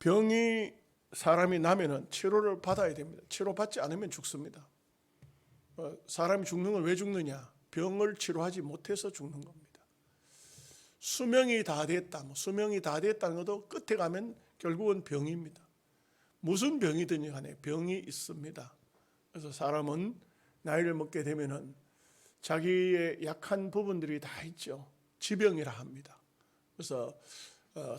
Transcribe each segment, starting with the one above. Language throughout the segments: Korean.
병이 사람이 나면은 치료를 받아야 됩니다. 치료받지 않으면 죽습니다. 사람이 죽는 건 왜 죽느냐? 병을 치료하지 못해서 죽는 겁니다. 수명이 다 됐다. 수명이 다 됐다는 것도 끝에 가면 결국은 병입니다. 무슨 병이든지 간에 병이 있습니다. 그래서 사람은 나이를 먹게 되면은 자기의 약한 부분들이 다 있죠. 지병이라 합니다. 그래서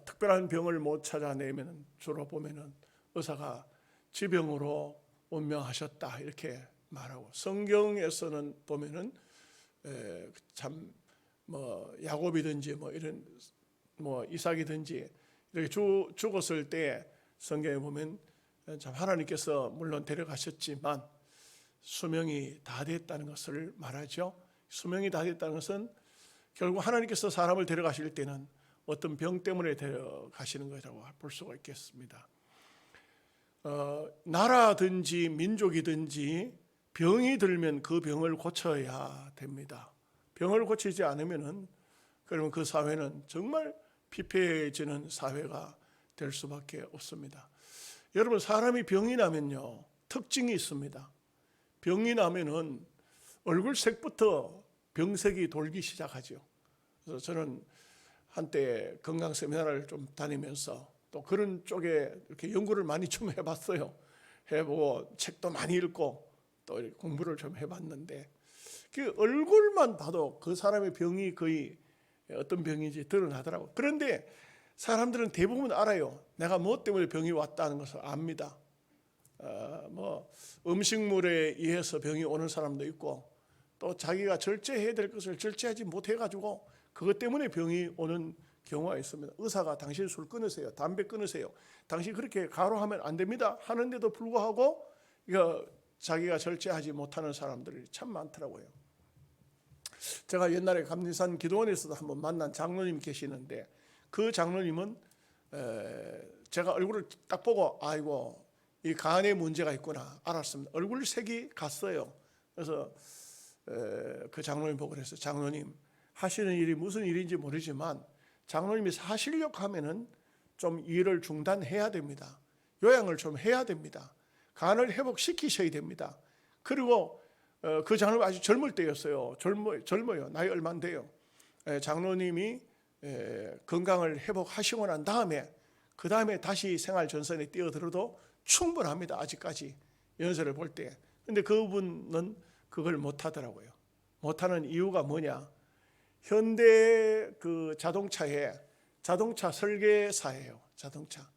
특별한 병을 못 찾아내면 주로 보면은 의사가 지병으로 운명하셨다 이렇게 말하고, 성경에서는 보면은 참 야곱이든지 이런 이삭이든지 이렇게 죽었을 때 성경에 보면 참 하나님께서 물론 데려가셨지만 수명이 다 됐다는 것을 말하죠. 수명이 다 됐다는 것은 결국 하나님께서 사람을 데려가실 때는 어떤 병 때문에 데려가시는 것이라고 볼 수가 있겠습니다. 나라든지 민족이든지 병이 들면 그 병을 고쳐야 됩니다. 병을 고치지 않으면은 그러면 그 사회는 정말 피폐해지는 사회가 될 수밖에 없습니다. 여러분, 사람이 병이 나면요 특징이 있습니다. 병이 나면은 얼굴색부터 병색이 돌기 시작하죠. 그래서 저는 한때 건강 세미나를 좀 다니면서 또 그런 쪽에 이렇게 연구를 많이 좀 해봤어요. 해보고 책도 많이 읽고 또 공부를 좀 해봤는데, 그 얼굴만 봐도 그 사람의 병이 거의 어떤 병인지 드러나더라고요. 그런데 사람들은 대부분 알아요. 내가 뭐 때문에 병이 왔다는 것을 압니다. 음식물에 의해서 병이 오는 사람도 있고, 또 자기가 절제해야 될 것을 절제하지 못해가지고 그것 때문에 병이 오는 경우가 있습니다. 의사가 당신 술 끊으세요, 담배 끊으세요, 당신 그렇게 가로하면 안 됩니다 하는데도 불구하고 자기가 절제하지 못하는 사람들이 참 많더라고요. 제가 옛날에 감리산 기도원에서도 한번 만난 장로님 계시는데, 그 장로님은 제가 얼굴을 딱 보고 아이고 이 간에 문제가 있구나 알았습니다. 얼굴 색이 갔어요. 그래서 그 장로님 보고 그랬어요. 장로님, 하시는 일이 무슨 일인지 모르지만 장로님이 사시려고 하면은 좀 일을 중단해야 됩니다. 요양을 좀 해야 됩니다. 간을 회복시키셔야 됩니다. 그리고 그 장로님 아주 젊을 때였어요. 젊어요. 나이 얼마 안 돼요. 장로님이 건강을 회복하시고 난 다음에 그 다음에 다시 생활 전선에 뛰어들어도 충분합니다. 아직까지 연세를 볼 때. 근데 그분은 그걸 못하더라고요. 못하는 이유가 뭐냐? 현대 그 자동차에 자동차 설계사예요. 자동차.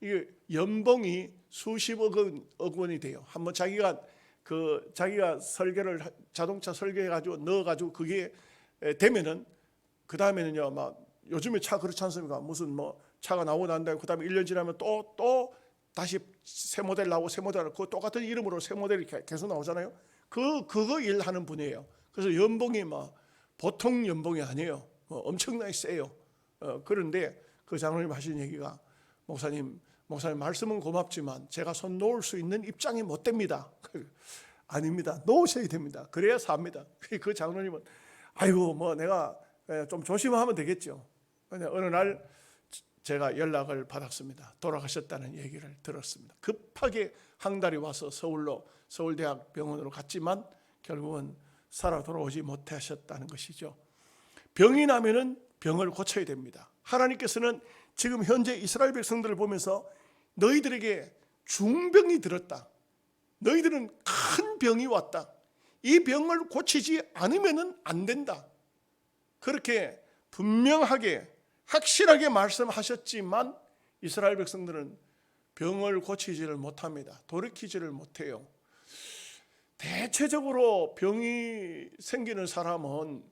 이게 연봉이 수십억 원이 돼요. 한번 자기가 설계를 자동차 설계해가지고 넣어가지고 그게 되면은 그 다음에는요 막 요즘에 차 그렇지 않습니까? 무슨 차가 나오고 난 다음에 그 다음에 1년 지나면 또 다시 새 모델 나오고 새 모델 그 똑같은 이름으로 새 모델이 계속 나오잖아요. 그거 일하는 분이에요. 그래서 연봉이 보통 연봉이 아니에요. 엄청나게 세요. 그런데 그 장로님 하신 얘기가, 목사님 말씀은 고맙지만 제가 손 놓을 수 있는 입장이 못 됩니다. 아닙니다. 놓으셔야 됩니다. 그래야 삽니다. 그 장로님은 아이고 내가 좀 조심하면 되겠죠. 근데 어느 날 제가 연락을 받았습니다. 돌아가셨다는 얘기를 들었습니다. 급하게 한 달이 와서 서울대학 병원으로 갔지만 결국은 살아 돌아오지 못하셨다는 것이죠. 병이 나면은 병을 고쳐야 됩니다. 하나님께서는 지금 현재 이스라엘 백성들을 보면서 너희들에게 중병이 들었다. 너희들은 큰 병이 왔다. 이 병을 고치지 않으면 안 된다. 그렇게 분명하게 확실하게 말씀하셨지만 이스라엘 백성들은 병을 고치지를 못합니다. 돌이키지를 못해요. 대체적으로 병이 생기는 사람은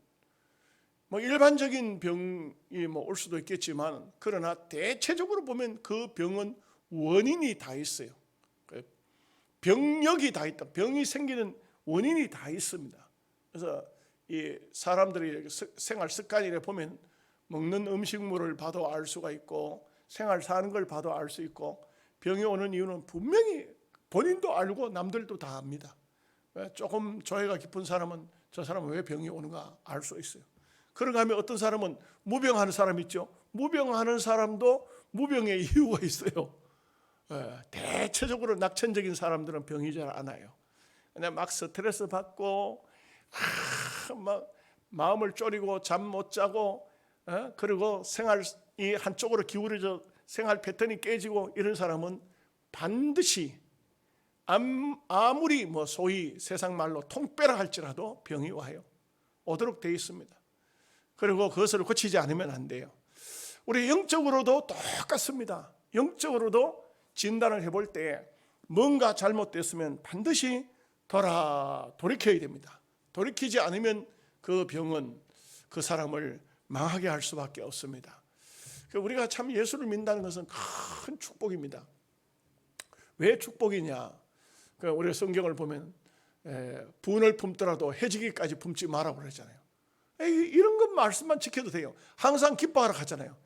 일반적인 병이 올 수도 있겠지만, 그러나 대체적으로 보면 그 병은 원인이 다 있어요. 병력이 다 있다. 병이 생기는 원인이 다 있습니다. 그래서 이 사람들이 생활 습관이래 보면 먹는 음식물을 봐도 알 수가 있고, 생활 사는 걸 봐도 알 수 있고, 병이 오는 이유는 분명히 본인도 알고 남들도 다 압니다. 조금 조회가 깊은 사람은 저 사람은 왜 병이 오는가 알 수 있어요. 그런가 하면 어떤 사람은 무병하는 사람 있죠. 무병하는 사람도 무병의 이유가 있어요. 대체적으로 낙천적인 사람들은 병이 잘 안 와요. 그냥 막 스트레스 받고 막 마음을 졸이고 잠 못 자고 그리고 생활이 한쪽으로 기울어져 생활 패턴이 깨지고 이런 사람은 반드시 아무리 뭐 소위 세상 말로 통빼라 할지라도 병이 와요. 오도록 되어 있습니다. 그리고 그것을 고치지 않으면 안 돼요. 우리 영적으로도 똑같습니다. 영적으로도 진단을 해볼 때 뭔가 잘못됐으면 반드시 돌이켜야 됩니다. 돌이키지 않으면 그 병은 그 사람을 망하게 할 수밖에 없습니다. 우리가 참 예수를 믿는다는 것은 큰 축복입니다. 왜 축복이냐? 우리가 성경을 보면 분을 품더라도 해지기까지 품지 말라고 그러잖아요. 이런 것 말씀만 지켜도 돼요. 항상 기뻐하라 하잖아요.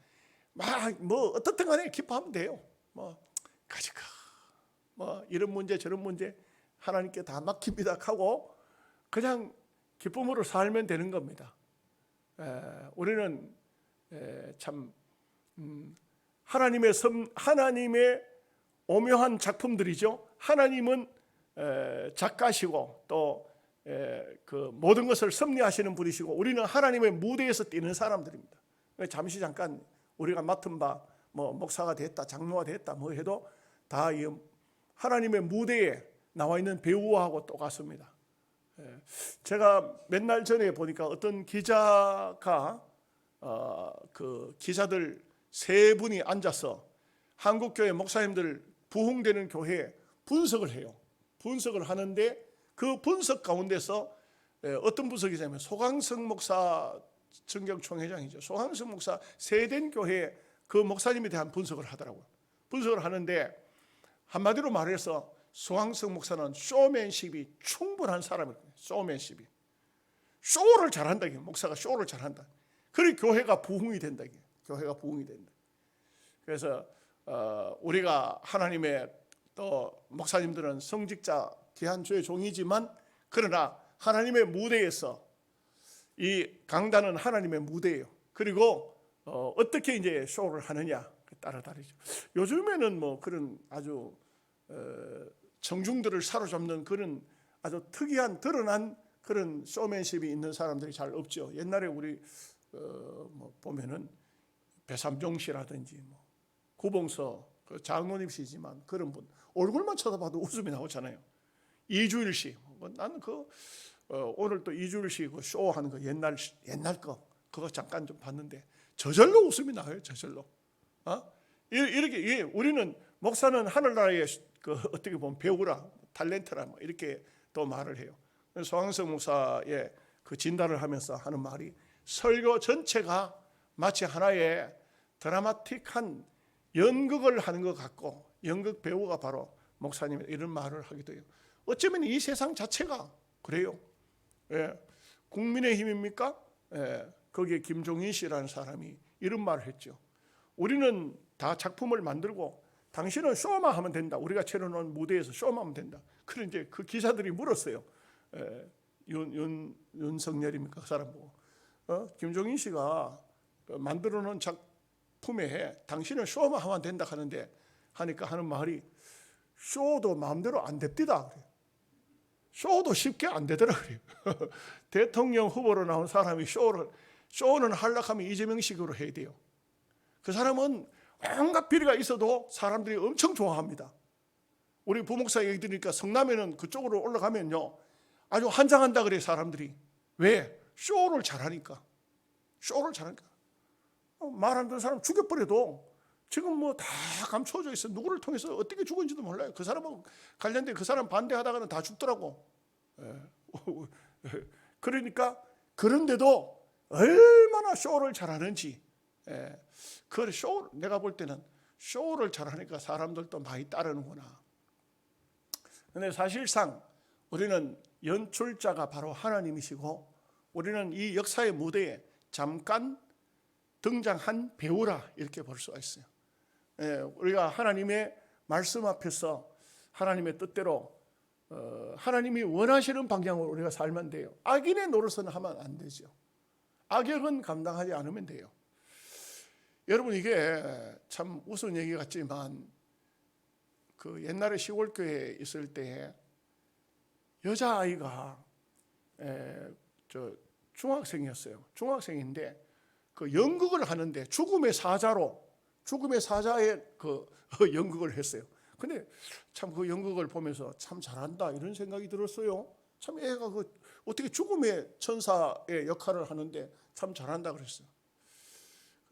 뭐 어떻든 간에 기뻐하면 돼요. 뭐 가지가 뭐 이런 문제 저런 문제 하나님께 다 맡깁니다 하고 그냥 기쁨으로 살면 되는 겁니다. 우리는 참 하나님의 오묘한 작품들이죠. 하나님은 작가시고 또 그 모든 것을 섭리하시는 분이시고 우리는 하나님의 무대에서 뛰는 사람들입니다. 잠시 잠깐 우리가 맡은 바 뭐 목사가 됐다 장로가 됐다 뭐 해도 다 하나님의 무대에 나와 있는 배우하고 똑같습니다. 제가 몇 날 전에 보니까 어떤 기자가 그 기자들 세 분이 앉아서 한국교회 목사님들 부흥되는 교회에 분석을 해요. 분석을 하는데 그 분석 가운데서 어떤 분석이냐면 소강성 목사 정경총회장이죠. 소강성 목사 세된 교회 그 목사님에 대한 분석을 하더라고요. 분석을 하는데 한마디로 말해서 소강성 목사는 쇼맨십이 충분한 사람이에요. 쇼맨십이. 쇼를 잘한다. 목사가 쇼를 잘한다. 그래 교회가 부흥이 된다. 교회가 부흥이 된다. 그래서 우리가 하나님의 또 목사님들은 성직자 귀한 주의 종이지만 그러나 하나님의 무대에서 이 강단은 하나님의 무대예요. 그리고 어떻게 이제 쇼를 하느냐 따라 다르죠. 요즘에는 뭐 그런 아주 청중들을 사로잡는 그런 아주 특이한 드러난 그런 쇼맨십이 있는 사람들이 잘 없죠. 옛날에 우리 뭐 보면은 배삼종 씨라든지 뭐 구봉서 그 장로님이시지만 그런 분 얼굴만 쳐다봐도 웃음이 나오잖아요. 이주일 씨, 나는 오늘 또 이주일 씨 그 쇼하는 거 옛날 거 그거 잠깐 좀 봤는데 저절로 웃음이 나와요. 저절로. 이렇게 우리는 목사는 하늘나라의 그 어떻게 보면 배우라, 탤런트라 뭐 이렇게 또 말을 해요. 소강성 목사의 그 진단을 하면서 하는 말이 설교 전체가 마치 하나의 드라마틱한 연극을 하는 것 같고 연극 배우가 바로 목사님 이런 말을 하기도 해요. 어쩌면 이 세상 자체가 그래요. 국민의힘입니까? 거기에 김종인 씨라는 사람이 이런 말을 했죠. 우리는 다 작품을 만들고 당신은 쇼만 하면 된다. 우리가 차려놓은 무대에서 쇼만 하면 된다. 그런데 이제 그 기자들이 물었어요. 윤석열입니까? 그 사람 보고. 김종인 씨가 만들어놓은 작품에 당신은 쇼만 하면 된다 하는데 하니까 하는 말이 쇼도 마음대로 안 됩디다. 그래요. 쇼도 쉽게 안 되더라 그래요. 대통령 후보로 나온 사람이 쇼는 하려고 하면 이재명식으로 해야 돼요. 그 사람은 온갖 비리가 있어도 사람들이 엄청 좋아합니다. 우리 부목사 얘기 들으니까 성남에는 그쪽으로 올라가면요 아주 환장한다 그래 사람들이. 왜? 쇼를 잘하니까. 말 안 듣는 사람 죽여버려도 지금 뭐 다 감춰져 있어. 누구를 통해서 어떻게 죽은지도 몰라요. 그 사람은 관련된 그 사람 반대하다가는 다 죽더라고. 그러니까 그런데도 얼마나 쇼를 잘하는지. 그 쇼 내가 볼 때는 쇼를 잘하니까 사람들도 많이 따르는구나. 근데 사실상 우리는 연출자가 바로 하나님이시고 우리는 이 역사의 무대에 잠깐 등장한 배우라 이렇게 볼 수가 있어요. 우리가 하나님의 말씀 앞에서 하나님의 뜻대로 하나님이 원하시는 방향으로 우리가 살면 돼요. 악인의 노릇은 하면 안 되죠. 악역은 감당하지 않으면 돼요. 여러분 이게 참 우스운 얘기 같지만 그 옛날에 시골 교회에 있을 때 여자아이가 저 중학생이었어요. 중학생인데 그 연극을 하는데 죽음의 사자의 그 연극을 했어요. 근데 참 그 연극을 보면서 참 잘한다 이런 생각이 들었어요. 참 애가 그 어떻게 죽음의 천사의 역할을 하는데 참 잘한다 그랬어요.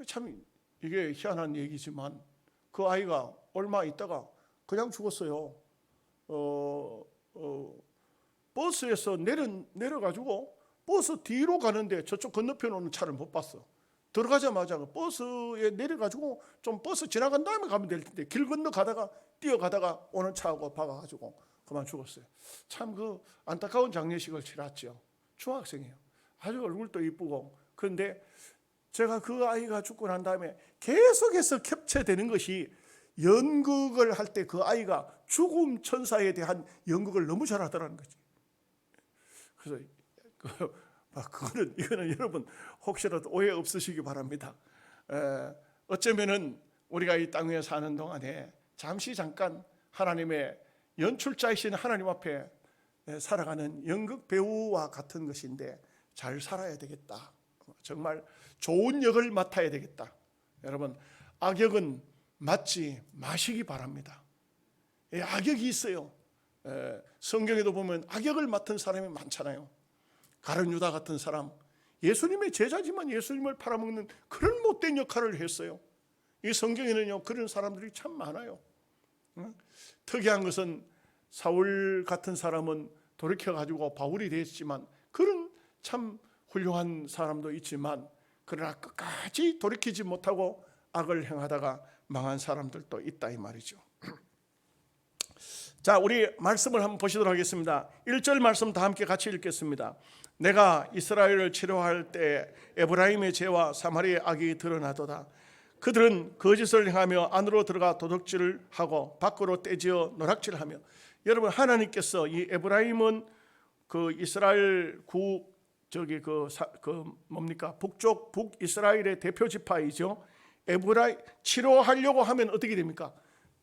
참 이게 희한한 얘기지만 그 아이가 얼마 있다가 그냥 죽었어요. 버스에서 내려가지고 버스 뒤로 가는데 저쪽 건너편에 오는 차를 못 봤어. 들어가자마자 버스에 내려가지고 좀 버스 지나간 다음에 가면 될 텐데 길 건너 가다가 뛰어가다가 오는 차하고 박아가지고 그만 죽었어요. 참 그 안타까운 장례식을 치렀죠. 중학생이에요. 아주 얼굴도 이쁘고. 그런데 제가 그 아이가 죽고 난 다음에 계속해서 캡처되는 것이 연극을 할 때 그 아이가 죽음 천사에 대한 연극을 너무 잘하더라는 거지. 그래서 이거는 여러분 혹시라도 오해 없으시기 바랍니다. 어쩌면은 우리가 이 땅 위에 사는 동안에 잠깐 하나님의 연출자이신 하나님 앞에 살아가는 연극 배우와 같은 것인데 잘 살아야 되겠다. 정말 좋은 역을 맡아야 되겠다. 여러분 악역은 맡지 마시기 바랍니다. 악역이 있어요. 성경에도 보면 악역을 맡은 사람이 많잖아요. 가룟 유다 같은 사람, 예수님의 제자지만 예수님을 팔아먹는 그런 못된 역할을 했어요. 이 성경에는요 그런 사람들이 참 많아요. 특이한 것은 사울 같은 사람은 돌이켜가지고 바울이 됐지만 그런 참 훌륭한 사람도 있지만 그러나 끝까지 돌이키지 못하고 악을 행하다가 망한 사람들도 있다 이 말이죠. 자, 우리 말씀을 한번 보시도록 하겠습니다. 1절 말씀 다 함께 같이 읽겠습니다. 내가 이스라엘을 치료할 때 에브라임의 죄와 사마리아의 악이 드러나도다. 그들은 거짓을 행하며 안으로 들어가 도둑질을 하고 밖으로 떼지어 노략질하며. 여러분 하나님께서 이 에브라임은 그 이스라엘 북쪽 북이스라엘의 대표 지파이죠. 에브라임 치료하려고 하면 어떻게 됩니까?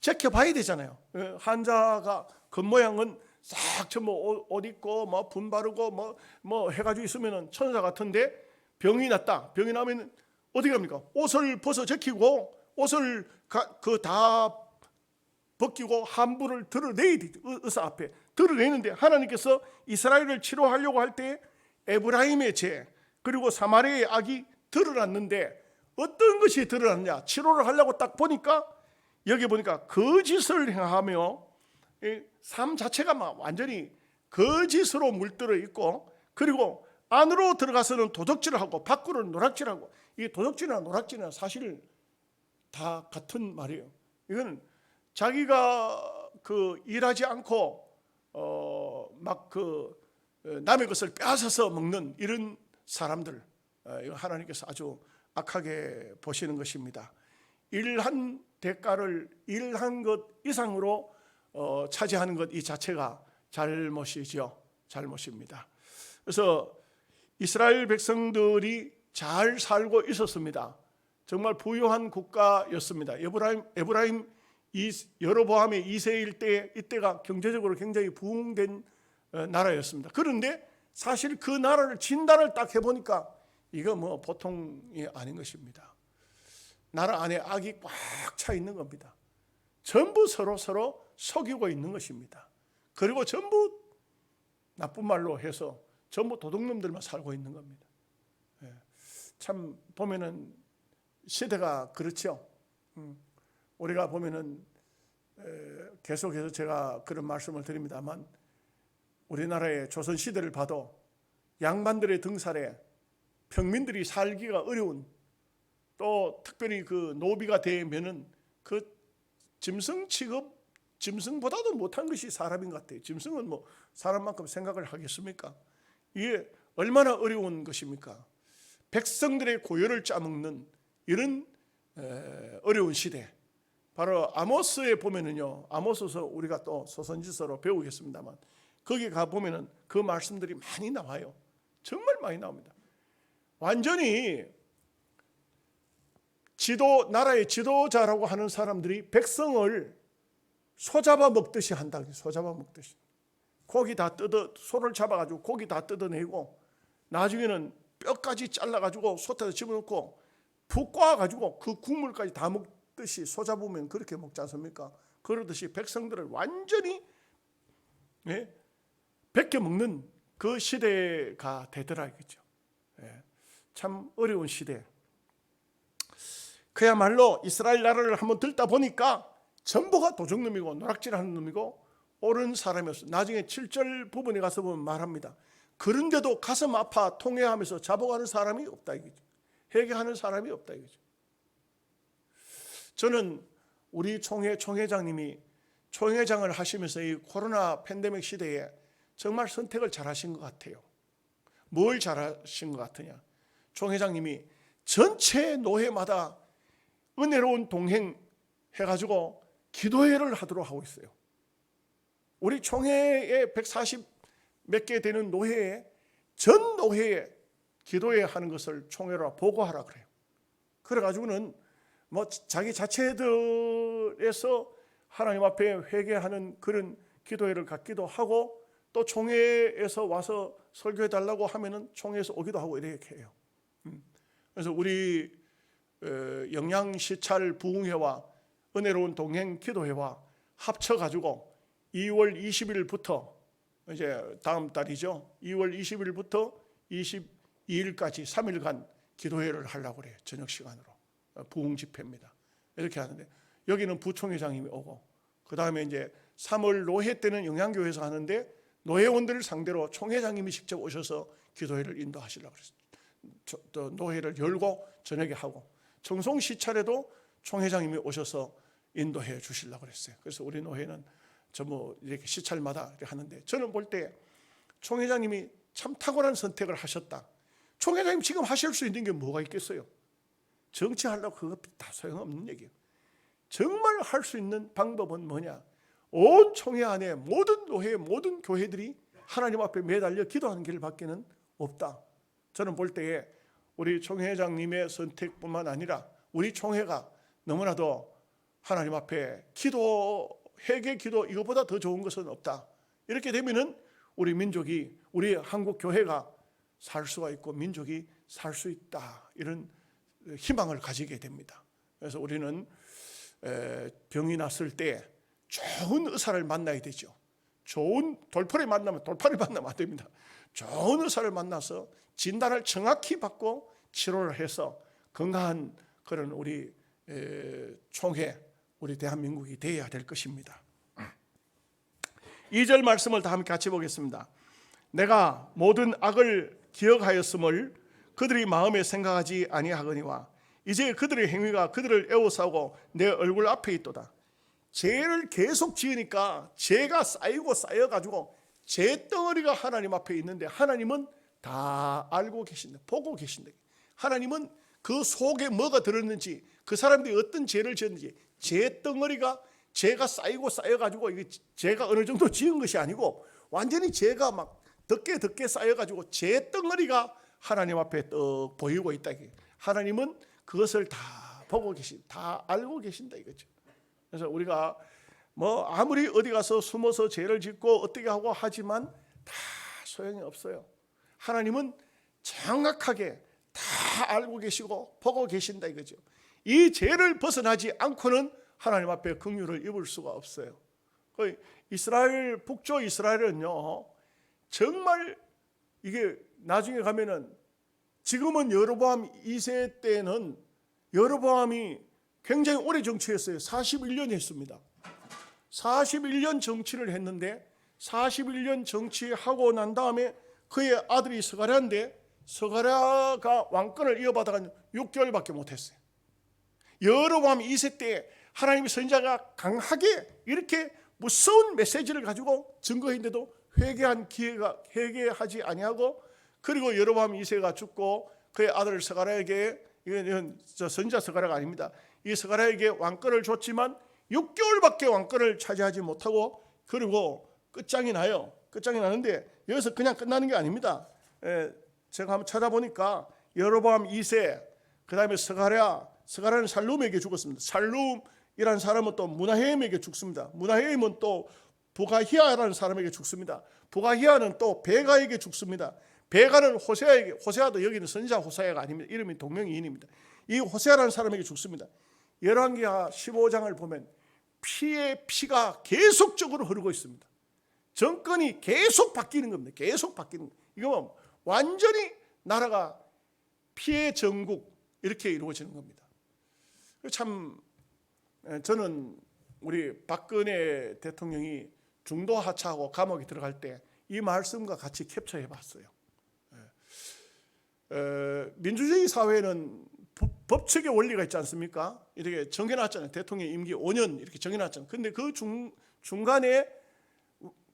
지켜봐야 되잖아요. 환자가 겉모양은 싹 전부 옷 입고 뭐 분 바르고 뭐 해가지고 있으면은 천사 같은데 병이 났다. 병이 나면 어떻게 합니까? 옷을 벗어 제키고 옷을 다 벗기고 함부를 드러내야 되죠. 의사 앞에 드러내는데 하나님께서 이스라엘을 치료하려고 할 때 에브라임의 죄 그리고 사마리아의 악이 드러났는데 어떤 것이 드러났냐? 치료를 하려고 딱 보니까 여기 보니까 거짓을 행하며 삶 자체가 막 완전히 거짓으로 물들어 있고 그리고 안으로 들어가서는 도둑질을 하고 밖으로는 노략질하고 이 도둑질이나 노략질이나 사실 다 같은 말이에요. 이건 자기가 일하지 않고 남의 것을 빼앗아서 먹는 이런 사람들 하나님께서 아주 악하게 보시는 것입니다. 일한 대가를 일한 것 이상으로 차지하는 것 이 자체가 잘못이죠. 잘못입니다. 그래서 이스라엘 백성들이 잘 살고 있었습니다. 정말 부유한 국가였습니다. 에브라임 여로보암의 2세일 때 이때가 경제적으로 굉장히 부흥된 나라였습니다. 그런데 사실 그 나라를 진단을 딱 해보니까 이거 뭐 보통이 아닌 것입니다. 나라 안에 악이 꽉 차 있는 겁니다. 전부 서로 속이고 있는 것입니다. 그리고 전부 나쁜 말로 해서 전부 도둑놈들만 살고 있는 겁니다. 참 보면은 시대가 그렇죠. 우리가 보면은 계속해서 제가 그런 말씀을 드립니다만 우리나라의 조선시대를 봐도 양반들의 등살에 평민들이 살기가 어려운 또 특별히 그 노비가 되면은 그 짐승 취급 짐승보다도 못한 것이 사람인 것 같아요. 짐승은 뭐 사람만큼 생각을 하겠습니까? 이게 얼마나 어려운 것입니까? 백성들의 고열을 짜먹는 이런 어려운 시대. 바로 아모스에 보면은요. 아모스서 우리가 또 소선지서로 배우겠습니다만 거기 가 보면은 그 말씀들이 많이 나와요. 정말 많이 나옵니다. 완전히 나라의 지도자라고 하는 사람들이 백성을 소 잡아 먹듯이 한다. 소 잡아 먹듯이. 고기 다 소를 잡아가지고 고기 다 뜯어내고 나중에는 뼈까지 잘라가지고 솥에다 집어넣고 푹 꽈가지고 그 국물까지 다 먹듯이 소 잡으면 그렇게 먹지 않습니까? 그러듯이 백성들을 완전히 베껴 먹는 그 시대가 되더라 이거죠. 참 어려운 시대. 그야말로 이스라엘 나라를 한번 들다 보니까 전부가 도적놈이고 노락질하는 놈이고 옳은 사람이었어요. 나중에 7절 부분에 가서 보면 말합니다. 그런데도 가슴 아파 통회하면서 잡아가는 사람이 없다 이거죠. 회개하는 사람이 없다 이거죠. 저는 우리 총회장님이 총회장을 하시면서 이 코로나 팬데믹 시대에 정말 선택을 잘하신 것 같아요. 뭘 잘하신 것 같으냐? 총회장님이 전체 노회마다 은혜로운 동행 해가지고 기도회를 하도록 하고 있어요. 우리 총회에 140 몇 개 되는 노회에 전 노회에 기도회 하는 것을 총회로 보고하라 그래요. 그래가지고는 뭐 자기 자체들에서 하나님 앞에 회개하는 그런 기도회를 갖기도 하고 또 총회에서 와서 설교해 달라고 하면은 총회에서 오기도 하고 이렇게 해요. 그래서 우리 영양시찰 부흥회와 은혜로운 동행 기도회와 합쳐가지고 2월 20일부터 이제 다음 달이죠. 2월 20일부터 22일까지 3일간 기도회를 하려고 그래요. 저녁 시간으로. 부흥 집회입니다. 이렇게 하는데 여기는 부총회장님이 오고 그 다음에 이제 3월 노회 때는 영양교회에서 하는데 노회원들을 상대로 총회장님이 직접 오셔서 기도회를 인도하시려고 그랬어요. 또 노회를 열고 저녁에 하고 청송 시찰에도 총회장님이 오셔서 인도해 주시려고 그랬어요. 그래서 우리 노회는 전부 이렇게 시찰마다 이렇게 하는데 저는 볼 때 총회장님이 참 탁월한 선택을 하셨다. 총회장님 지금 하실 수 있는 게 뭐가 있겠어요? 정치하려고 그거 다 소용없는 얘기예요. 정말 할 수 있는 방법은 뭐냐? 온 총회 안에 모든 노회, 모든 교회들이 하나님 앞에 매달려 기도하는 길밖에는 없다. 저는 볼 때에 우리 총회장님의 선택뿐만 아니라 우리 총회가 너무나도 하나님 앞에 기도, 회개 기도 이것보다 더 좋은 것은 없다. 이렇게 되면은 우리 민족이, 우리 한국 교회가 살 수가 있고 민족이 살 수 있다. 이런 희망을 가지게 됩니다. 그래서 우리는 병이 났을 때 좋은 의사를 만나야 되죠. 좋은 돌팔을 만나면 안 됩니다. 좋은 의사를 만나서 진단을 정확히 받고 치료를 해서 건강한 그런 우리 총회, 우리 대한민국이 되어야 될 것입니다. 2절 말씀을 다 함께 같이 보겠습니다. 내가 모든 악을 기억하였음을 그들이 마음에 생각하지 아니하거니와 이제 그들의 행위가 그들을 애워싸고 내 얼굴 앞에 있도다. 죄를 계속 지으니까 죄가 쌓이고 쌓여가지고 죄 덩어리가 하나님 앞에 있는데 하나님은 다 알고 계신다. 보고 계신다. 하나님은 그 속에 뭐가 들었는지 그 사람들이 어떤 죄를 지었는지 죄 덩어리가 죄가 쌓이고 쌓여가지고 이게 죄가 어느 정도 지은 것이 아니고 완전히 죄가 막 덕게 쌓여가지고 죄 덩어리가 하나님 앞에 떡 보이고 있다. 하나님은 그것을 다 보고 다 알고 계신다 이거죠. 그래서 우리가 뭐 아무리 어디 가서 숨어서 죄를 짓고 어떻게 하고 하지만 다 소용이 없어요. 하나님은 정확하게 다 알고 계시고 보고 계신다 이거죠. 이 죄를 벗어나지 않고는 하나님 앞에 긍휼을 입을 수가 없어요. 이스라엘 북쪽 이스라엘은요 정말 이게 나중에 가면은 지금은 여로보암 2세 때는 여로보암이 굉장히 오래 정치했어요. 41년 했습니다. 41년 정치를 했는데 41년 정치하고 난 다음에 그의 아들이 스가랴인데 스가랴가 왕권을 이어받아가 6개월밖에 못했어요. 여로보암 2세 때 하나님의 선지자가 강하게 이렇게 무서운 메시지를 가지고 증거했는데도 회개하지 아니하고 그리고 여로보암 2세가 죽고 그의 아들 스가랴에게 이건 선지자 스가랴가 아닙니다. 이 스가랴에게 왕권을 줬지만 6개월밖에 왕권을 차지하지 못하고 그리고 끝장이 나요. 끝장이 나는데 여기서 그냥 끝나는 게 아닙니다. 제가 한번 찾아보니까 여로보암 2세 그 다음에 스가랴는 살룸에게 죽었습니다. 살룸 이라는 사람은 또 문하헤임에게 죽습니다. 문하헤임은 또 부가히아라는 사람에게 죽습니다. 부가히아는 또 베가에게 죽습니다. 베가는 호세아에게, 호세아도 여기는 선지자 호세아가 아닙니다. 이름이 동명이인입니다. 이 호세아라는 사람에게 죽습니다. 열왕기하 15장을 보면 피의 피가 계속적으로 흐르고 있습니다. 정권이 계속 바뀌는 겁니다. 계속 바뀌는 겁니다. 이거 완전히 나라가 피의 정국 이렇게 이루어지는 겁니다. 참 저는 우리 박근혜 대통령이 중도 하차하고 감옥에 들어갈 때 이 말씀과 같이 캡처해 봤어요. 민주주의 사회는 법칙의 원리가 있지 않습니까? 이렇게 정해놨잖아요. 대통령 임기 5년 이렇게 정해놨잖아요. 근데 그 중간에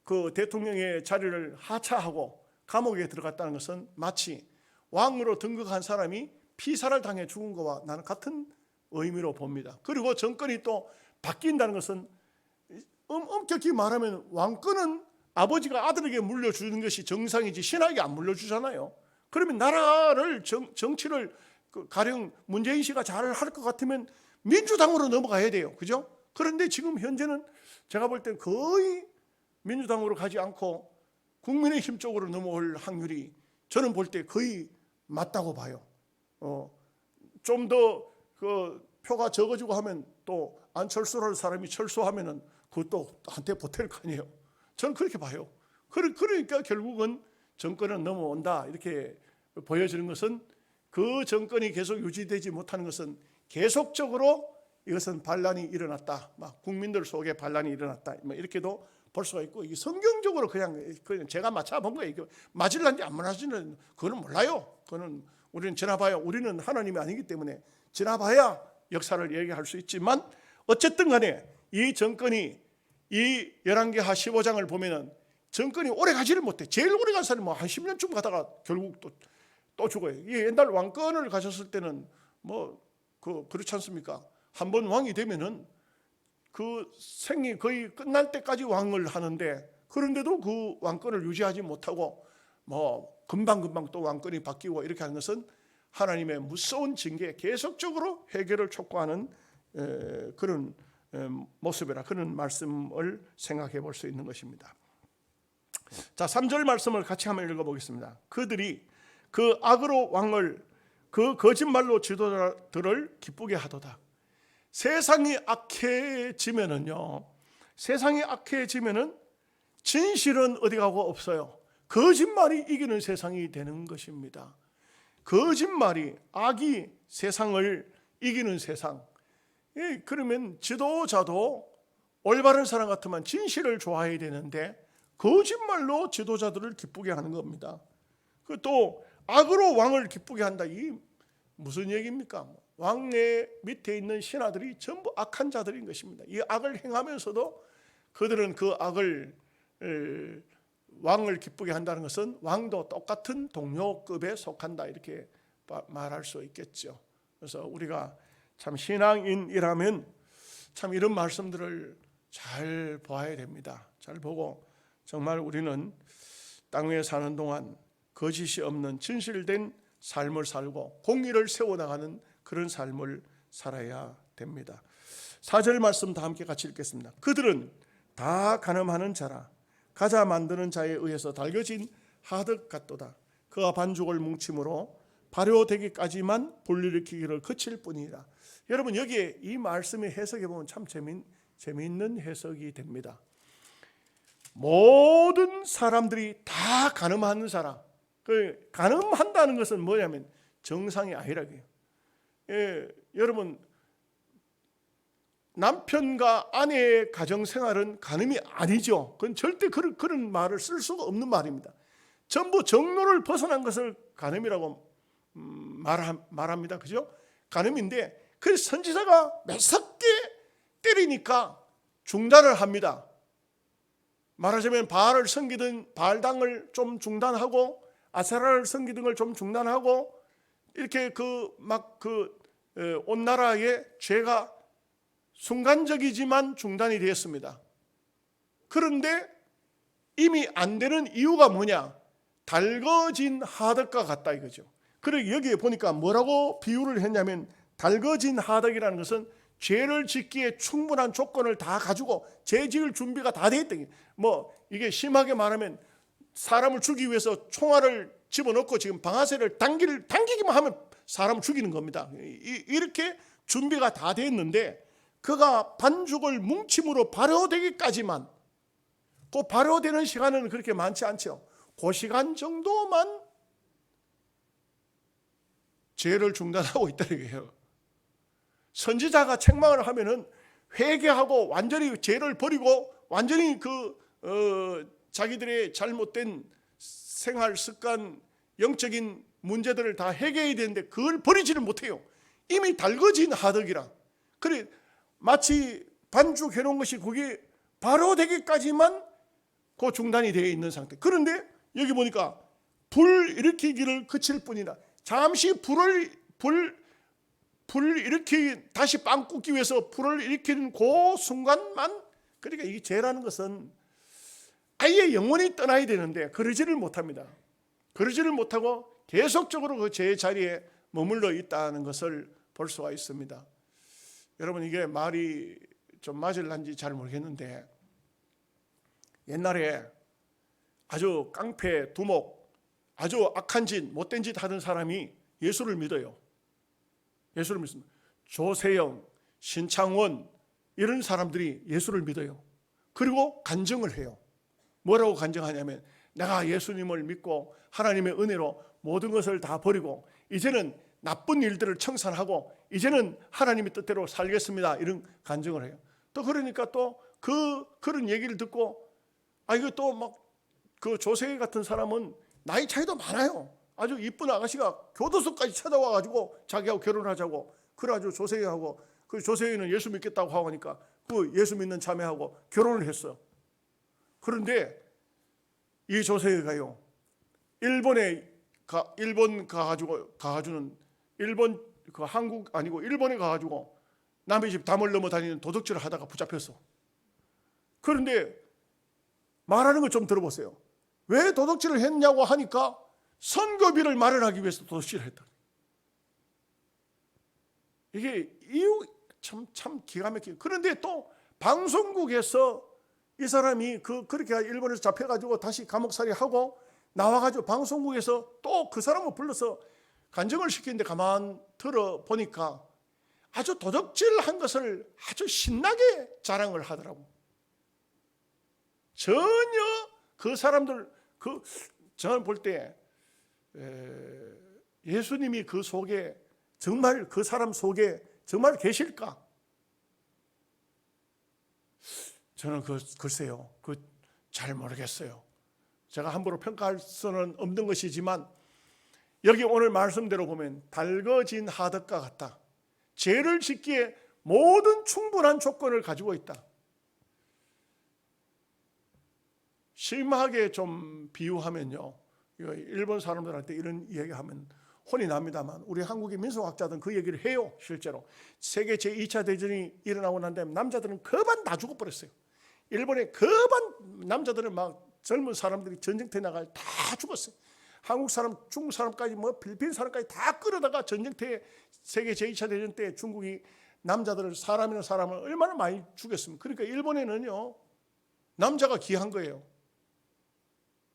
그 대통령의 자리를 하차하고 감옥에 들어갔다는 것은 마치 왕으로 등극한 사람이 피살을 당해 죽은 것과 나는 같은 의미로 봅니다. 그리고 정권이 또 바뀐다는 것은 엄격히 말하면 왕권은 아버지가 아들에게 물려주는 것이 정상이지 신하에게 안 물려주잖아요. 그러면 나라를 정치를 가령 문재인 씨가 잘 할 것 같으면 민주당으로 넘어가야 돼요. 그죠? 그런데 지금 현재는 제가 볼 때는 거의 민주당으로 가지 않고 국민의힘 쪽으로 넘어올 확률이 저는 볼 때 거의 맞다고 봐요. 좀 더 그 표가 적어지고 하면 또 안철수라는 사람이 철수하면은 그것도 한테 보탤 거 아니에요. 저는 그렇게 봐요. 그러니까 결국은 정권은 넘어온다 이렇게 보여지는 것은 그 정권이 계속 유지되지 못하는 것은 계속적으로 이것은 반란이 일어났다. 막 국민들 속에 반란이 일어났다. 이렇게도 볼 수가 있고 이게 성경적으로 그냥 제가 맞춰본 거예요. 이게 맞을런지 안 맞을런지 그거는 몰라요. 그거는 우리는 지나봐야 우리는 하나님이 아니기 때문에 지나봐야 역사를 얘기할 수 있지만 어쨌든 간에 이 정권이 이 열왕기하 15장을 보면은 정권이 오래 가지를 못해. 제일 오래 간 사람이 한 10년쯤 가다가 결국 또 죽어요. 이 옛날 왕권을 가졌을 때는 그렇지 않습니까? 한 번 왕이 되면은 그 생이 거의 끝날 때까지 왕을 하는데 그런데도 그 왕권을 유지하지 못하고 금방 또 왕권이 바뀌고 이렇게 하는 것은 하나님의 무서운 징계, 계속적으로 해결을 촉구하는 그런 모습이라 그런 말씀을 생각해 볼 수 있는 것입니다. 자, 3절 말씀을 같이 한번 읽어보겠습니다. 그들이 그 악으로 왕을 그 거짓말로 지도자들을 기쁘게 하도다. 세상이 악해지면은요, 세상이 악해지면은 진실은 어디 가고 없어요. 거짓말이 이기는 세상이 되는 것입니다. 거짓말이, 악이 세상을 이기는 세상. 그러면 지도자도 올바른 사람 같으면 진실을 좋아해야 되는데 거짓말로 지도자들을 기쁘게 하는 겁니다. 또 악으로 왕을 기쁘게 한다. 이 무슨 얘기입니까? 왕의 밑에 있는 신하들이 전부 악한 자들인 것입니다. 이 악을 행하면서도 그들은 그 악을 왕을 기쁘게 한다는 것은 왕도 똑같은 동료급에 속한다 이렇게 말할 수 있겠죠. 그래서 우리가 참 신앙인이라면 참 이런 말씀들을 잘 봐야 됩니다. 잘 보고 정말 우리는 땅 위에 사는 동안 거짓이 없는 진실된 삶을 살고 공의를 세워나가는 그런 삶을 살아야 됩니다. 4절 말씀 다 함께 같이 읽겠습니다. 그들은 다 간음하는 자라 가자 만드는 자에 의해서 달겨진 하득 같도다. 그가 반죽을 뭉침으로 발효되기까지만 불일으키기를 그칠 뿐이라. 여러분 여기에 이 말씀의 해석해 보면 참 재미있는 해석이 됩니다. 모든 사람들이 다 간음하는 사람. 그 간음한다는 것은 뭐냐면 정상이 아니라고요. 여러분 남편과 아내의 가정생활은 간음이 아니죠. 그건 절대 그런 말을 쓸 수가 없는 말입니다. 전부 정로를 벗어난 것을 간음이라고 말합니다. 그죠? 간음인데 그 선지자가 매섭게 때리니까 중단을 합니다. 말하자면 바알을 섬기던 바알당을 좀 중단하고 아세라를 섬기던 걸 좀 중단하고 이렇게 온 나라의 죄가 순간적이지만 중단이 되었습니다. 그런데 이미 안 되는 이유가 뭐냐? 달궈진 하덕과 같다 이거죠. 그리고 여기에 보니까 뭐라고 비유를 했냐면 달궈진 하덕이라는 것은 죄를 짓기에 충분한 조건을 다 가지고 죄 지을 준비가 다 돼 있다. 뭐 이게 심하게 말하면 사람을 죽이기 위해서 총알을 집어넣고 지금 방아쇠를 당기기만 하면 사람을 죽이는 겁니다. 이렇게 준비가 다 돼 있는데 그가 반죽을 뭉침으로 발효되기까지만, 그 발효되는 시간은 그렇게 많지 않죠. 그 시간 정도만 죄를 중단하고 있다는 거예요. 선지자가 책망을 하면은 회개하고 완전히 죄를 버리고 완전히 자기들의 잘못된 생활 습관, 영적인 문제들을 다 해결해야 되는데 그걸 버리지는 못해요. 이미 달궈진 하덕이라. 그래 마치 반죽해 놓은 것이 그게 발효되기까지만 그 중단이 되어 있는 상태. 그런데 여기 보니까 불 일으키기를 그칠 뿐이나, 잠시 불을 일으키 다시 빵 굽기 위해서 불을 일으키는 그 순간만, 그러니까 이 죄라는 것은 아예 영원히 떠나야 되는데 그러지를 못합니다. 그러지를 못하고 계속적으로 그 죄의 자리에 머물러 있다는 것을 볼 수가 있습니다. 여러분, 이게 말이 좀 맞을런지 잘 모르겠는데 옛날에 아주 깡패, 두목, 아주 악한 짓, 못된 짓 하는 사람이 예수를 믿어요. 예수를 믿습니다. 조세영, 신창원 이런 사람들이 예수를 믿어요. 그리고 간증을 해요. 뭐라고 간증하냐면, 내가 예수님을 믿고 하나님의 은혜로 모든 것을 다 버리고 이제는 나쁜 일들을 청산하고 이제는 하나님의 뜻대로 살겠습니다. 이런 간증을 해요. 또 그러니까 또 그런 얘기를 듣고, 이거 또 막 그 조세희 같은 사람은 나이 차이도 많아요. 아주 이쁜 아가씨가 교도소까지 찾아와가지고 자기하고 결혼하자고, 그래가지고 조세희하고, 그 조세희는 예수 믿겠다고 하니까 그 예수 믿는 자매하고 결혼을 했어요. 그런데 이 조세희가요, 일본 가가지고는 일본 그 한국 아니고 일본에 가가지고 남의 집 담을 넘어 다니는 도둑질을 하다가 붙잡혔어. 그런데 말하는 거 좀 들어보세요. 왜 도둑질을 했냐고 하니까 선거비를 마련하기 위해서 도둑질을 했다. 이게 이유 참 기가 막히게. 그런데 또 방송국에서 이 사람이 그렇게 일본에서 잡혀가지고 다시 감옥살이하고 나와가지고 방송국에서 또 그 사람을 불러서 간증을 시키는데 가만 들어보니까 아주 도둑질한 것을 아주 신나게 자랑을 하더라고. 전혀 그 사람들, 저는 볼 때 예수님이 그 속에 정말, 그 사람 속에 정말 계실까? 저는 글쎄요, 잘 모르겠어요. 제가 함부로 평가할 수는 없는 것이지만 여기 오늘 말씀대로 보면 달궈진 하덕과 같다. 죄를 짓기에 모든 충분한 조건을 가지고 있다. 심하게 좀 비유하면요, 일본 사람들한테 이런 이야기하면 혼이 납니다만 우리 한국의 민속학자들은 그 얘기를 해요. 실제로 세계 제2차 대전이 일어나고 난 다음에 남자들은 거반 다 죽어버렸어요. 일본의 거반 남자들은 막 젊은 사람들이 전쟁터에 나가 다 죽었어요. 한국 사람, 중국 사람까지 뭐 필리핀 사람까지 다 끌어다가 전쟁터에, 세계 제2차 대전 때 중국이 남자들을, 사람이나 사람을 얼마나 많이 죽였습니까? 그러니까 일본에는요, 남자가 귀한 거예요.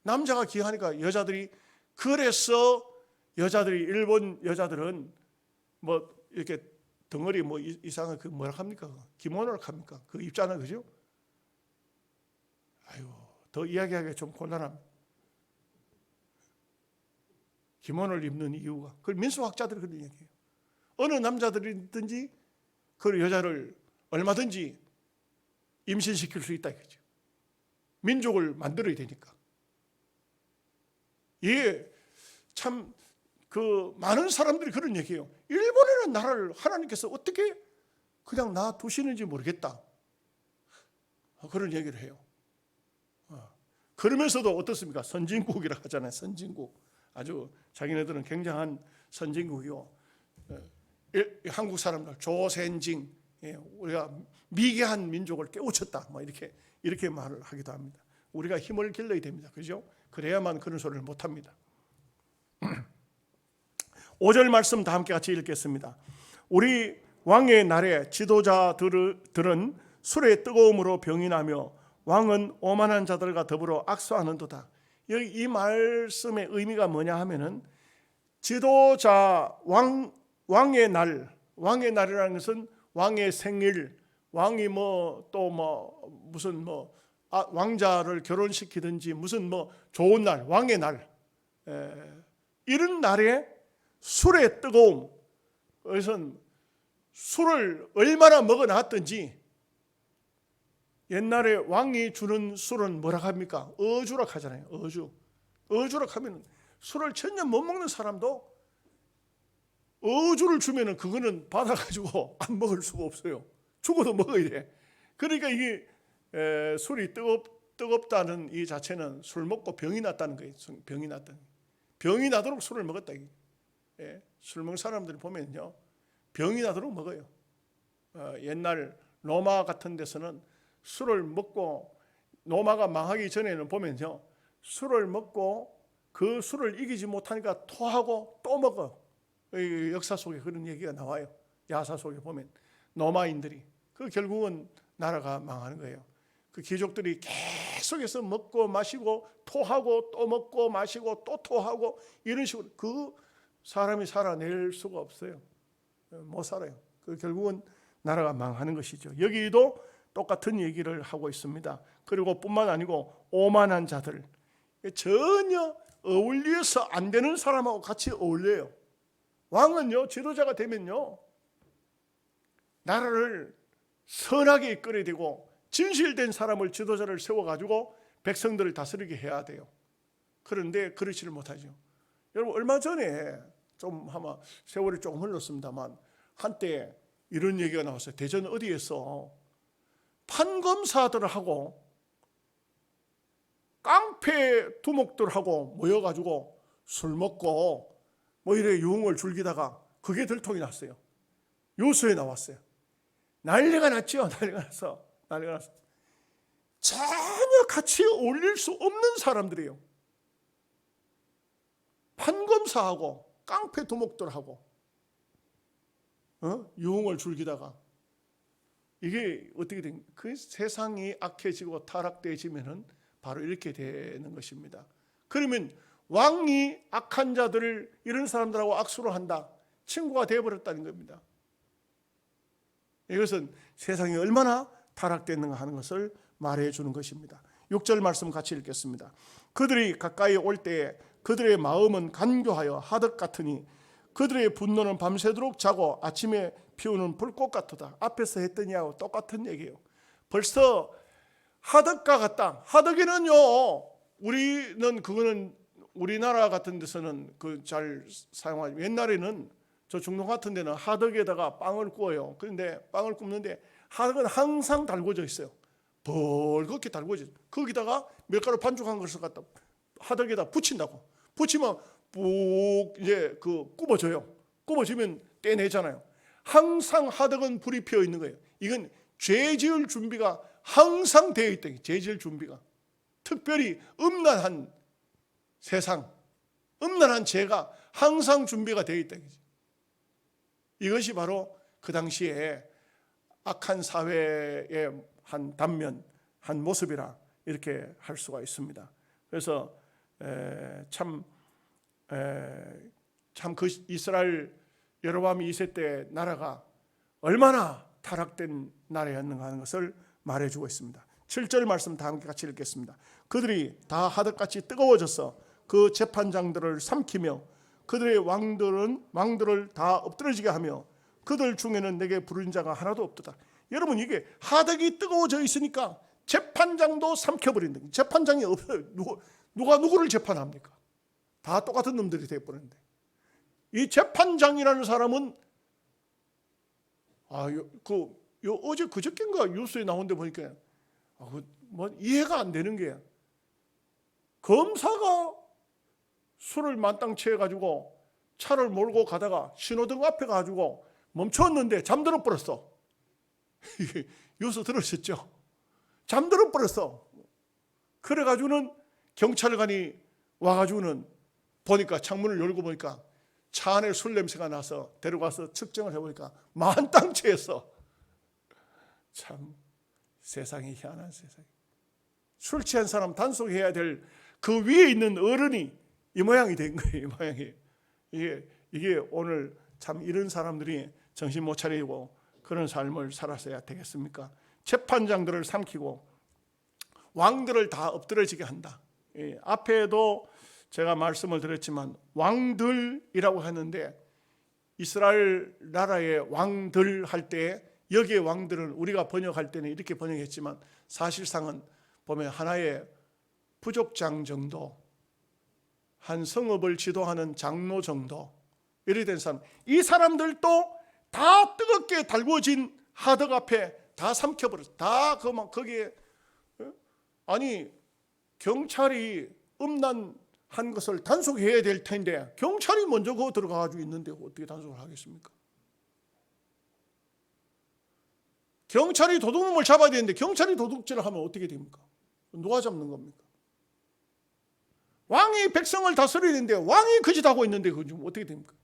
남자가 귀하니까 여자들이, 그래서 여자들이, 일본 여자들은 뭐 이렇게 덩어리 뭐 이상한 그 뭐라 합니까? 기모노를 합니까? 그 입잖아요, 그죠? 아유, 더 이야기하기가 좀 곤란합니다. 기모노를 입는 이유가, 그 민수학자들이 그런 얘기해요. 어느 남자들이든지 그 여자를 얼마든지 임신시킬 수 있다 이거죠. 민족을 만들어야 되니까. 예, 참 많은 사람들이 그런 얘기해요. 일본이라는 나라를 하나님께서 어떻게 그냥 놔두시는지 모르겠다, 그런 얘기를 해요. 그러면서도 어떻습니까? 선진국이라 하잖아요. 선진국. 아주 자기네들은 굉장한 선진국이고, 한국 사람들 조센징, 우리가 미개한 민족을 깨우쳤다, 뭐 이렇게 말을 하기도 합니다. 우리가 힘을 길러야 됩니다. 그죠? 그래야만 그런 소리를 못 합니다. 5절 말씀 다 함께 같이 읽겠습니다. 우리 왕의 날에 지도자들은 술의 뜨거움으로 병이 나며 왕은 오만한 자들과 더불어 악수하는도다. 여기 이 말씀의 의미가 뭐냐 하면은 지도자 왕의 날이라는 것은 왕의 생일, 왕이 무슨 왕자를 결혼시키든지 무슨 좋은 날, 왕의 날, 이런 날에 술의 뜨거움, 그것은 술을 얼마나 먹어놨든지, 옛날에 왕이 주는 술은 뭐라 합니까? 어주락 하잖아요. 어주락 하면 술을 전혀 못 먹는 사람도 어주를 주면은 그거는 받아가지고 안 먹을 수가 없어요. 죽어도 먹어야 돼. 그러니까 이게 술이 뜨겁다는 이 자체는 술 먹고 병이 났다는 거예요. 병이 나도록 술을 먹었다. 술 먹는 사람들 보면요, 병이 나도록 먹어요. 옛날 로마 같은 데서는 술을 먹고, 로마가 망하기 전에는 보면요, 술을 먹고 그 술을 이기지 못하니까 토하고 또 먹어. 역사 속에 그런 얘기가 나와요. 야사 속에 보면 로마인들이 결국은 나라가 망하는 거예요. 그 귀족들이 계속해서 먹고 마시고 토하고 또 먹고 마시고 또 토하고 이런 식으로 그 사람이 살아낼 수가 없어요. 못 살아요. 결국은 나라가 망하는 것이죠. 여기도 똑같은 얘기를 하고 있습니다. 그리고 뿐만 아니고 오만한 자들, 전혀 어울려서 안 되는 사람하고 같이 어울려요. 왕은요, 지도자가 되면요, 나라를 선하게 이끌어야 되고 진실된 사람을, 지도자를 세워가지고 백성들을 다스리게 해야 돼요. 그런데 그렇지를 못하죠. 여러분, 얼마 전에 아마 세월이 조금 흘렀습니다만 한때 이런 얘기가 나왔어요. 대전 어디에서 판검사들하고 깡패 두목들하고 모여가지고 술 먹고 이래 유흥을 즐기다가 그게 들통이 났어요. 요소에 나왔어요. 난리가 났죠. 난리가 나서 전혀 같이 어울릴 수 없는 사람들이에요. 판검사하고 깡패 두목들하고 유흥을 즐기다가 이게 어떻게 된? 그 세상이 악해지고 타락되어지면은 바로 이렇게 되는 것입니다. 그러면 왕이 악한 자들을, 이런 사람들하고 악수를 한다, 친구가 되어버렸다는 겁니다. 이것은 세상이 얼마나 타락됐는가 하는 것을 말해주는 것입니다. 6절 말씀 같이 읽겠습니다. 그들이 가까이 올 때에 그들의 마음은 간교하여 하덕 같으니 그들의 분노는 밤새도록 자고 아침에 피우는 불꽃 같으다. 앞에서 했던 이하고 똑같은 얘기예요. 벌써 하덕과 같다. 하덕에는요, 우리는 그거는 우리나라 같은 데서는 잘 사용하지. 옛날에는 저 중동 같은 데는 하덕에다가 빵을 구워요. 그런데 빵을 굽는데 하덕은 항상 달궈져 있어요. 벌겋게 달궈져. 거기다가 밀가루 반죽한 것을 갖다 하덕에다 붙인다고. 붙이면 푹 이제 굽어져요. 굽어지면 떼내잖아요. 항상 하덕은 불이 피어 있는 거예요. 이건 죄 지을 준비가 항상 되어 있다. 죄 지을 준비가. 특별히 음란한 세상, 음란한 죄가 항상 준비가 되어 있다. 이것이 바로 그 당시에 악한 사회의 한 단면, 한 모습이라 이렇게 할 수가 있습니다. 그래서 참 그 이스라엘 여로보암 2세 때 나라가 얼마나 타락된 나라였는가 하는 것을 말해주고 있습니다. 7절 말씀 다 함께 같이 읽겠습니다. 그들이 다 하덕같이 뜨거워져서 그 재판장들을 삼키며 그들의 왕들을 다 엎드러지게 하며 그들 중에는 내게 부른 자가 하나도 없도다. 여러분, 이게 하덕이 뜨거워져 있으니까 재판장도 삼켜버린다. 재판장이 없어요. 누가 누구를 재판합니까? 다 똑같은 놈들이 되어버리는데, 이 재판장이라는 사람은 어제 그저께인가 뉴스에 나온데 보니까 이해가 안 되는 게, 검사가 술을 만땅 취해가지고 차를 몰고 가다가 신호등 앞에 가지고 멈췄는데 잠들어 버렸어. 뉴스 들으셨죠? 잠들어 버렸어. 그래가지고는 경찰관이 와가지고는 보니까, 창문을 열고 보니까 차 안에 술 냄새가 나서 데려가서 측정을 해보니까 만땅치였어. 참 세상이 희한한 세상. 술 취한 사람 단속해야 될 그 위에 있는 어른이 이 모양이 된 거예요. 이 모양이. 이게 오늘 참 이런 사람들이 정신 못 차리고 그런 삶을 살았어야 되겠습니까? 재판장들을 삼키고 왕들을 다 엎드러지게 한다. 앞에도 제가 말씀을 드렸지만 왕들이라고 하는데 이스라엘 나라의 왕들 할 때 여기의 왕들은 우리가 번역할 때는 이렇게 번역했지만 사실상은 보면 하나의 부족장 정도, 한 성읍을 지도하는 장로 정도 이렇게 된 사람, 이 사람들도 다 뜨겁게 달궈진 하덕 앞에 다 삼켜버렸어. 다 거기에, 아니 경찰이 음란한 것을 단속해야 될 텐데 경찰이 먼저 그거 들어가가지고 있는데 어떻게 단속을 하겠습니까? 경찰이 도둑놈을 잡아야 되는데 경찰이 도둑질을 하면 어떻게 됩니까? 누가 잡는 겁니까? 왕이 백성을 다스려야 되는데 왕이 그 짓 하고 있는데 그건 좀 어떻게 됩니까?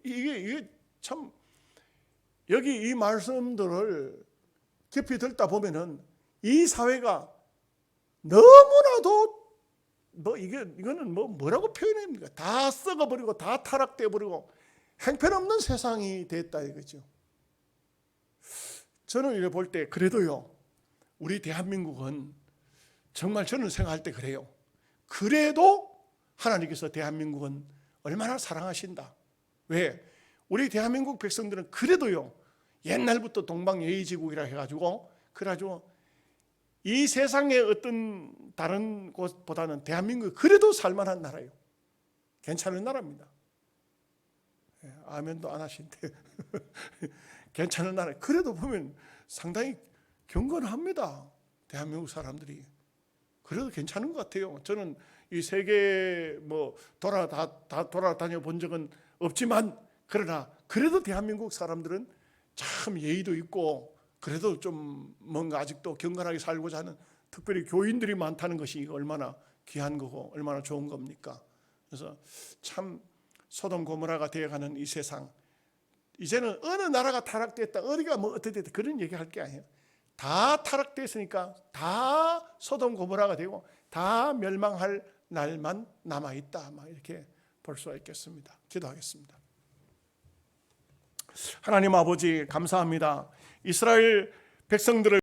이게 참, 여기 이 말씀들을 깊이 듣다 보면은 이 사회가 너무나도 이거는 뭐라고 표현해야 됩니까? 다 썩어버리고 다 타락되어버리고 형편없는 세상이 됐다 이거죠. 저는 이래 볼 때 그래도요, 우리 대한민국은 정말 저는 생각할 때 그래요. 그래도 하나님께서 대한민국은 얼마나 사랑하신다. 왜? 우리 대한민국 백성들은 그래도요, 옛날부터 동방예의지국이라 해가지고 그래가지고 이 세상의 어떤 다른 곳보다는 대한민국이 그래도 살만한 나라예요. 괜찮은 나라입니다. 아멘도 안 하신대. 괜찮은 나라. 그래도 보면 상당히 경건합니다. 대한민국 사람들이. 그래도 괜찮은 것 같아요. 저는 이 세계 다 돌아다녀 본 적은 없지만 그러나 그래도 대한민국 사람들은 참 예의도 있고 그래도 좀 뭔가 아직도 경건하게 살고자 하는, 특별히 교인들이 많다는 것이 얼마나 귀한 거고 얼마나 좋은 겁니까? 그래서 참 소돔 고모라가 되어가는 이 세상, 이제는 어느 나라가 타락됐다, 어디가 어떻게 됐다 그런 얘기할 게 아니에요. 다 타락됐으니까 다 소돔 고모라가 되고 다 멸망할 날만 남아있다, 이렇게 볼 수가 있겠습니다. 기도하겠습니다. 하나님 아버지 감사합니다. 이스라엘 백성들을